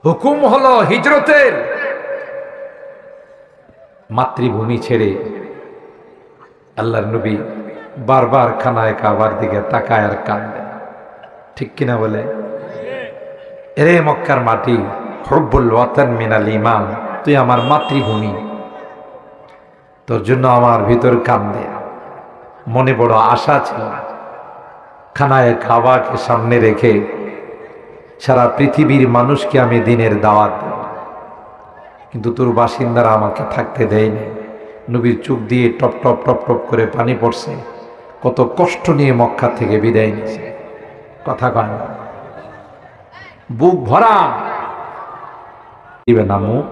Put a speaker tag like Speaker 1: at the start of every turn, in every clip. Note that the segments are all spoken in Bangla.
Speaker 1: হুকুম হলো হিজরতের। মাতৃভূমি ছেড়ে আল্লাহর নবী বারবার খানায় কাবার দিকে তাকায় আর কাঁদে, ঠিক কিনা বলে? এরে মক্কার মাটি, হুব্বুল ওয়াতান মিনাল ঈমান, তুই আমার মাতৃভূমি, তোর জন্য আমার ভিতর কান্দে। মনে বড় আশা ছিল খানায় কাবাকে সামনে রেখে সারা পৃথিবীর মানুষকে আমি দিনের দাওয়াত দেব, কিন্তু তোর বাসিন্দারা আমাকে থাকতে দেয়নি। নবীর চোখ দিয়ে টপ টপ টপ টপ করে পানি পড়ছে, কত কষ্ট নিয়ে মক্কা থেকে বিদায় নিছে। কথা কয় না, বুক ভরা দিবে না মুখ।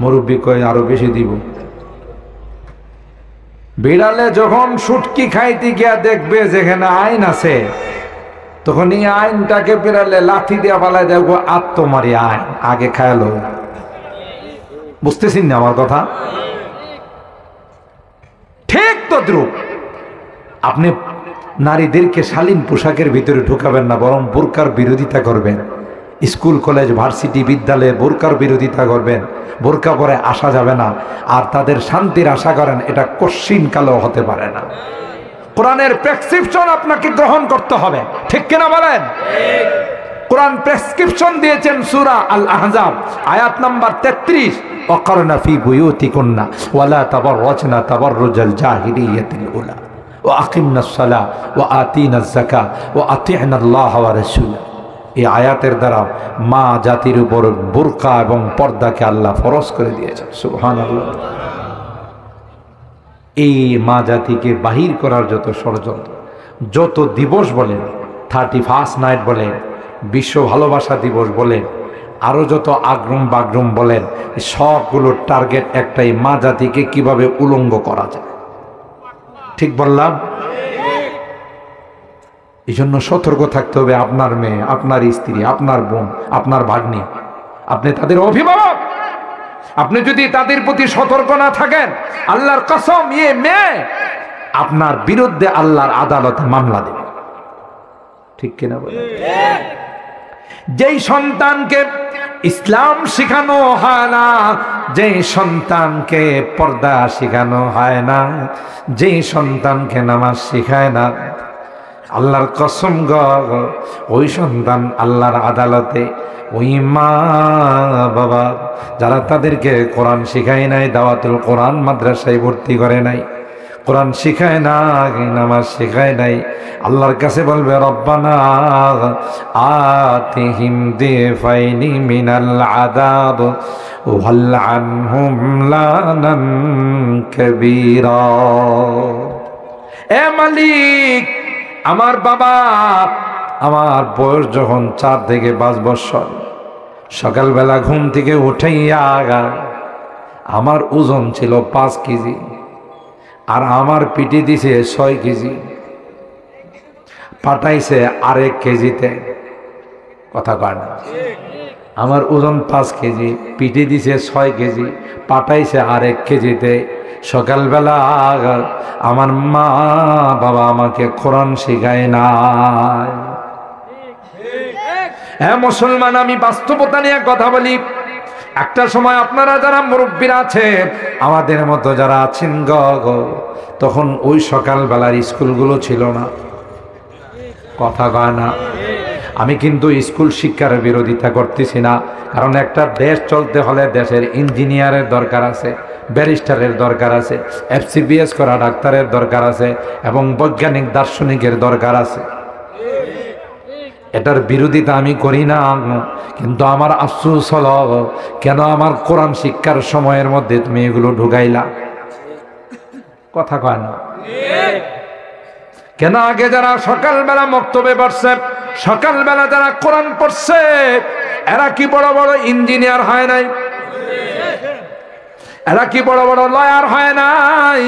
Speaker 1: মুরব্বী কয় আরো বেশি দিব। বিড়ালে যখন সুটকি খাইতে গিয়া দেখবে যেখানে আইন আছে, তখন এই আইনটাকে বিড়ালে লাথি দিয়া পালায় দেখবো আত্মমারি আইন আগে খায়ালো। বুঝতেছেন না আমার কথা? ঠিক তদ্রুপ আপনি নারীদেরকে শালীন পোশাকের ভিতরে ঢুকাবেন না, বরং বোরকার বিরোধিতা করবেন। স্কুল কলেজ ভার্সিটি বিদ্যালয়ে বোরকার বিরোধিতা করবেন। বোরকা পরে আসা যাবে না, আর তাদের শান্তির আশা করেন, এটা কশ্চিন কালেও হতে পারে না। কোরআনের প্রেসক্রিপশন আপনাকে গ্রহণ করতে হবে, ঠিক কিনা বলেন? কোরআন প্রেসক্রিপশন দিয়েছেন সূরা আল আহজাব আয়াত নাম্বার 33, ওয়াকারনা ফি বুয়ুতিকুন্না ওয়ালা তাবাররাজনা তাবাররুজাল জাহিলিয়াতিল উলা ওয়া আকিমনাস সালাহ ওয়া আতিনাজ যাকাত ওয়া আতি'নাল্লাহ ওয়া রাসূলাহ। এই আয়াতের দ্বারা মা জাতির উপর বোরকা এবং পর্দাকে আল্লাহ ফরজ করে দিয়েছেন। সুবহানাল্লাহ। এই মা জাতিকে বাহির করার যত ষড়যন্ত্র, যত দিবস বলেন, 31st নাইট বলেন, বিশ্ব ভালোবাসা দিবস বলেন, আরো যত আগ্রম বাগ্রম বলেন, সবগুলোর টার্গেট একটাই, মা জাতিকে কিভাবে উলঙ্গ করা যায়। ঠিক বললাম? এই জন্য সতর্ক থাকতে হবে। আপনার মেয়ে, আপনার স্ত্রী, আপনার বোন, আপনার ভাগ্নি, আপনি তাদের অভিভাবক, আপনি যদি তাদের প্রতি সতর্ক না থাকেন, আল্লাহর কসম, মেয়ে আপনার বিরুদ্ধে আল্লাহর আদালতে মামলা দেবে। ঠিক কিনা বলে? যেই সন্তানকে ইসলাম শিখানো হয় না, যেই সন্তানকে পর্দা শিখানো হয় না, যেই সন্তানকে নামাজ শিখায় না, আল্লাহর কসম গো, ওই সন্তান আল্লাহর আদালতে, ওই মা বাবা যারা তাদেরকে কোরআন শিখায় নাই, দাওয়াতুল কোরআন মাদ্রাসায় ভর্তি করে নাই, কোরআন শিখায় না, নামাজ শিখায় নাই, আল্লাহর কাছে বলবে রব্বানা আতিহিম দিফাইনি মিনাল আযাব ওয়াল আনহুম লানান কাবীরা। এ মালিক, আমার বাবা, আমার বয়স যখন 4 থেকে 5 বছর, সকালবেলা ঘুম থেকে উঠাইয়া আমার ওজন ছিল 5 কেজি, আর আমার পিঠে দিছে 6 কেজি, পাঠাইছে আরেক কেজিতে। কথা কয় না? আমার ওজন 5 কেজি, পিঠে দিছে 6 কেজি, পাঠাইছে আরেক কেজিতে। সকালবেলা আমার মা বাবা আমাকে কোরআন শিখায় নাই। হ্যাঁ মুসলমান, আমি বাস্তবতা নিয়ে কথা বলি। একটা সময় আপনারা যারা মুরব্বীরা আছেন, আমাদের মতো যারা আছেন গো, তখন ওই সকালবেলার স্কুলগুলো ছিল না। কথা কয় না? আমি কিন্তু স্কুল শিক্ষার বিরোধিতা করতেছি না, কারণ একটা দেশ চলতে হলে দেশের ইঞ্জিনিয়ারের দরকার আছে, ব্যারিস্টারের দরকার আছে, FCBS করা ডাক্তারের দরকার আছে, এবং বৈজ্ঞানিক দার্শনিকের দরকার আছে। এটার বিরোধিতা আমি করি না, কিন্তু আমার আফসোস হলো, কেন আমার কোরআন শিক্ষার সময়ের মধ্যে তুমি এগুলো ঢুকাইলা? কথা কয় না? কেন আগে যারা সকালবেলা মক্তবে পড়ছে, সকালবেলা যারা কোরআন পড়ছে, এরা কি বড় বড় ইঞ্জিনিয়ার হয় নাই? এরা কি বড় বড় লয়ার হয় নাই?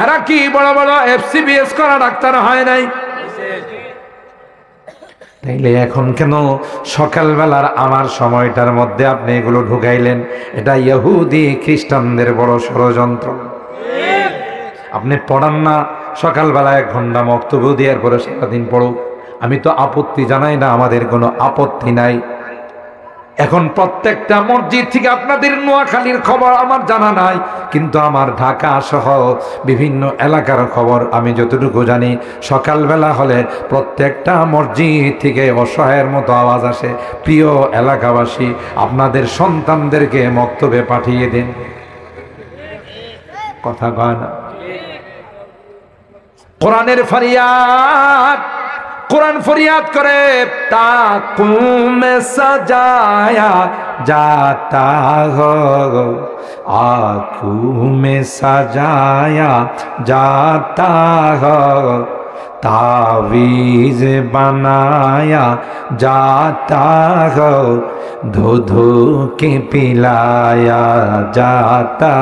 Speaker 1: এরা কি বড় বড় FCBS করা ডাক্তার হয় নাই? তাইলে এখন কেন সকালবেলার আমার সময়টার মধ্যে আপনি এগুলো ঢুকাইলেন? এটা ইহুদি খ্রিস্টানদের বড় ষড়যন্ত্র। আপনি পড়ান না, সকালবেলা 1 ঘন্টা মক্তব্য দেওয়ার পরে সারাদিন পড়ুক, আমি তো আপত্তি জানাই না, আমাদের কোনো আপত্তি নাই। এখন প্রত্যেকটা মসজিদ থেকে আপনাদের নোয়াখালীর খবর আমার জানা নাই, কিন্তু আমার ঢাকা সহ বিভিন্ন এলাকার খবর আমি যতটুকু জানি, সকালবেলা হলে প্রত্যেকটা মসজিদ থেকে অসহায়ের মতো আওয়াজ আসে, প্রিয় এলাকাবাসী আপনাদের সন্তানদেরকে মক্তবে পাঠিয়ে দিন। কথা কয় না? কোরআনের ফরিয়াদ, কোরআন ফরিয়াদ করে, তাকুম সাজায়া जाता हो आँखों में सजाया जाता हो तावीज़ बनाया जाता हो धो धो के पिलाया जाता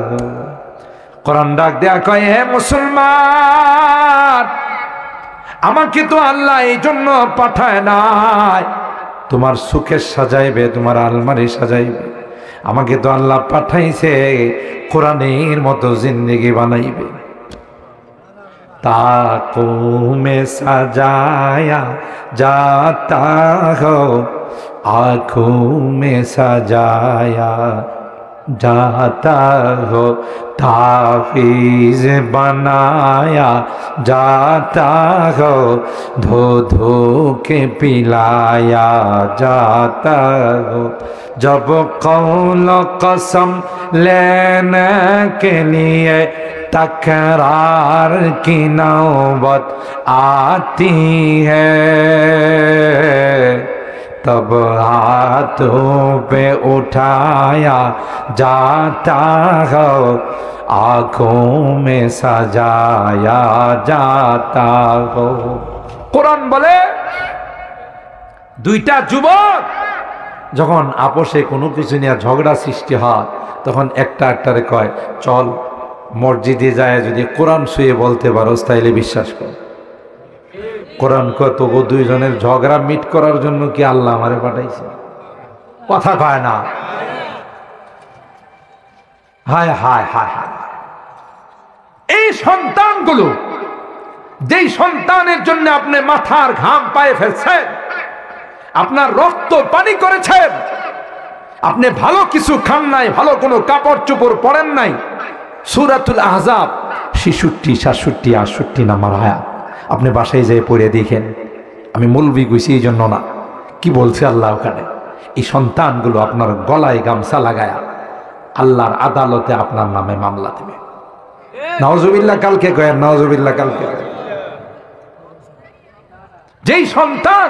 Speaker 1: हो। कुरान डाक दिया कहे हे मुसलमान, আমাকে তো আল্লাহ এই জন্য পাঠায় নাই তোমার সুখের সাজাইবে, তোমার আলমারি সাজাইবে। আমাকে তো আল্লাহ পাঠাইছে কোরআনের মতো জিন্দেগি বানাইবে। তাকু মে সাজায়া जाता हो आँखों में सजाया जाता हो तावीज़ बनाया जाता हो धो धो के पिलाया जाता हो। जब कौल कसम लेने के लिए तकरार की नौबत आती है तब हाथों पे उठाया जाता हो आँखों में सजाया जाता हो। कुरान बोले দুইটা যুবক যখন আপোষে কোনো কিছু নিয়ে ঝগড়া সৃষ্টি হয় তখন একটা একটারে কয় চল মসজিদে যায় যদি কোরআন শুয়ে বলতে পারো তাইলে বিশ্বাস কর। কোরআন কয় তবু দুইজনের ঝগড়া মিট করার জন্য কি আল্লাহ আমারে পাঠাইছে? কথা কয় না? হায় হায় হায় হায়। এই সন্তানগুলো, যেই সন্তানের জন্য আপনি মাথার ঘাম পায়ে ফেলছেন, আপনার রক্ত পানি করেছেন, আপনি ভালো কিছু খান নাই, ভালো কোনো কাপড় চোপড় পরেন নাই, সূরাতুল আহজাব 66, 67, 68 নাম্বার আয়াত আপনি বাসায় যেয়ে পড়ে দেখেন। আমি মৌলবি গেছি এই জন্য না, কি বলছে আল্লাহ ওখানে। এই সন্তানগুলো আপনার গলায় গামছা লাগায়া আল্লাহর আদালতে আপনার নামে মামলা দেবে। নাউজুবিল্লাহ কালকে কয়েন, নাউজুবিল্লাহ কালকে। যেই সন্তান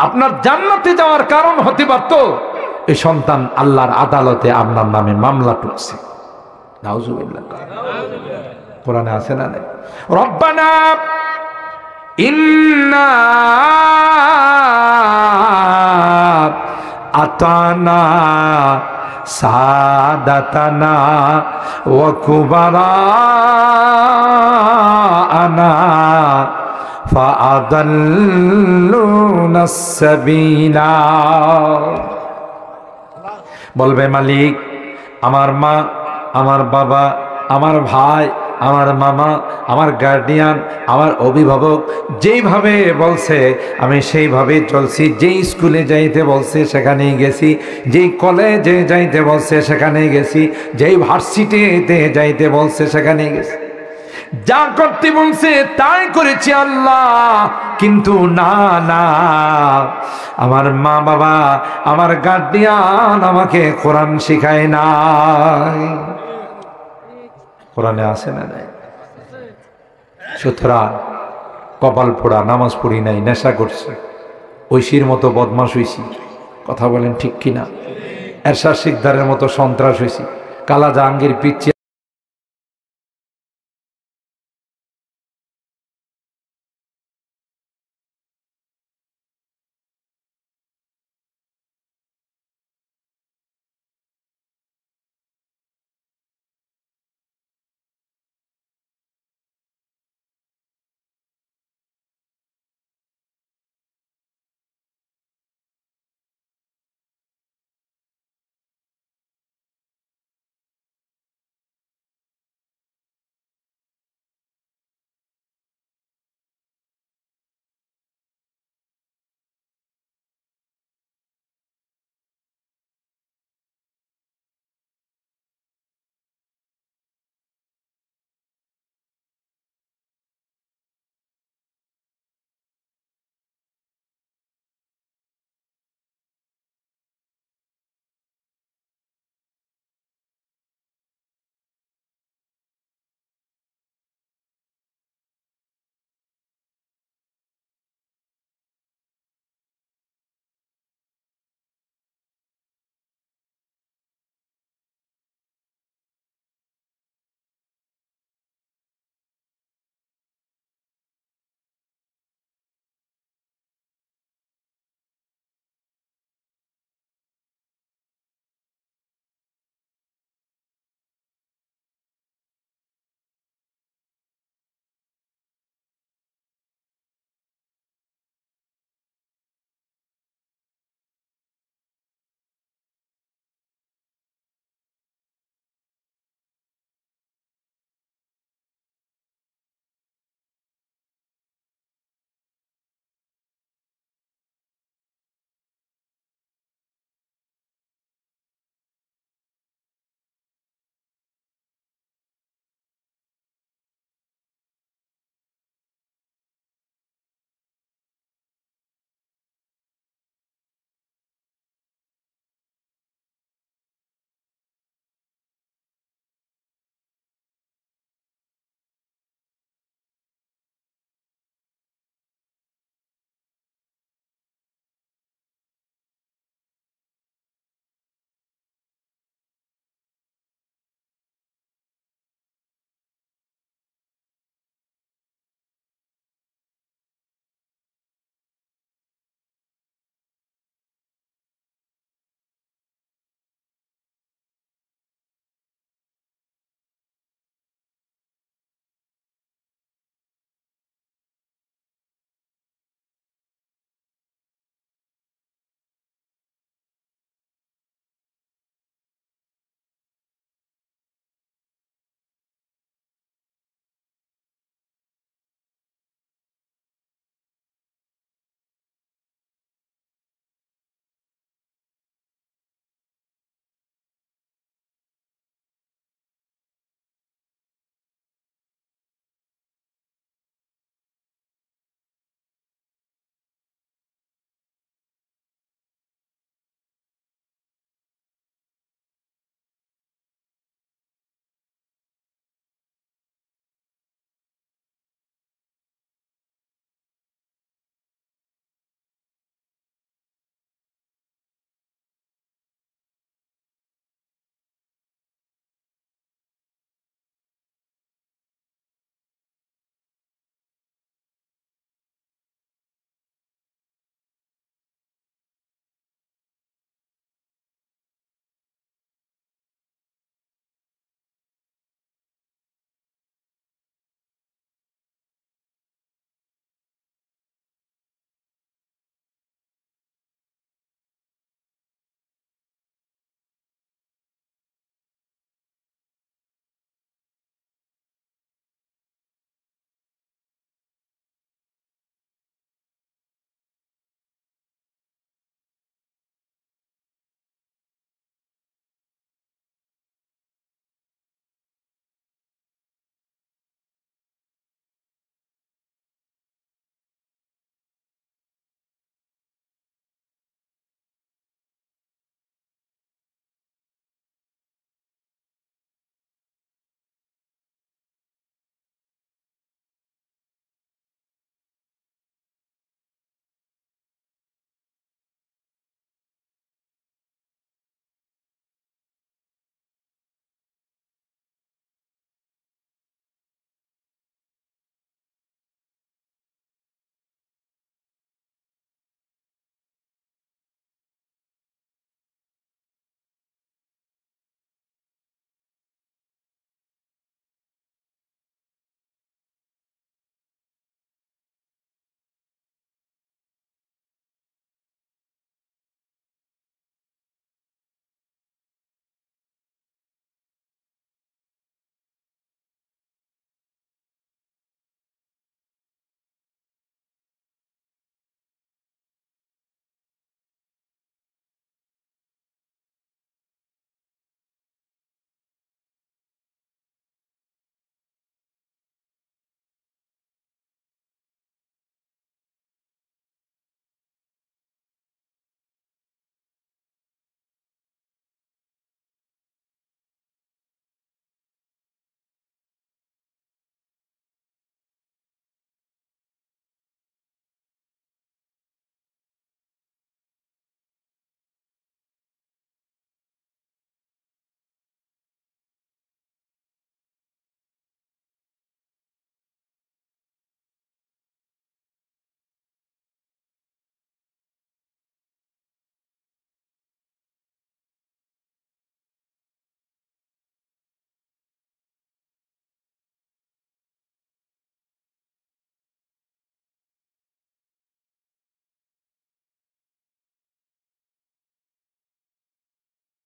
Speaker 1: আপনার জান্নাতে যাওয়ার কারণ হতে পারত, এই সন্তান আল্লাহর আদালতে আপনার নামে মামলা টুকছে। নাউজুবিল্লাহ। কোরআনে আছে না? রব্বানা ইন্না আতানা সাদাতানা ওয়া কুবারানা ফাআদাল্লুনাস সাবিলা। বলবে মালিক, আমার মা, আমার বাবা, আমার ভাই, আমার মামা, আমার গার্ডিয়ান, আমার অভিভাবক যেইভাবে বলছে আমি সেইভাবে চলছি, যেই স্কুলে যাইতে বলছে সেখানেই গেছি, যেই কলেজে যাইতে বলছে সেখানেই গেছি, যেই ভার্সিটিতে যাইতে বলছে সেখানেই গেছি, যা করতে বলছে তাই করেছি আল্লাহ। কিন্তু না না, আমার মা বাবা, আমার গার্ডিয়ান আমাকে কোরআন শিখায় নাই। কোরআনে আছে না নাই? সুতরাং কপাল পোড়া, নামাজ পড়ি নাই, নেশা করছে, ঐশীর মতো বদমাশ হইছি, কথা বলেন ঠিক কিনা? এরশাদ শিকদারের মতো সন্ত্রাস হইছি, কালা জাহাঙ্গীর পিচ্ছি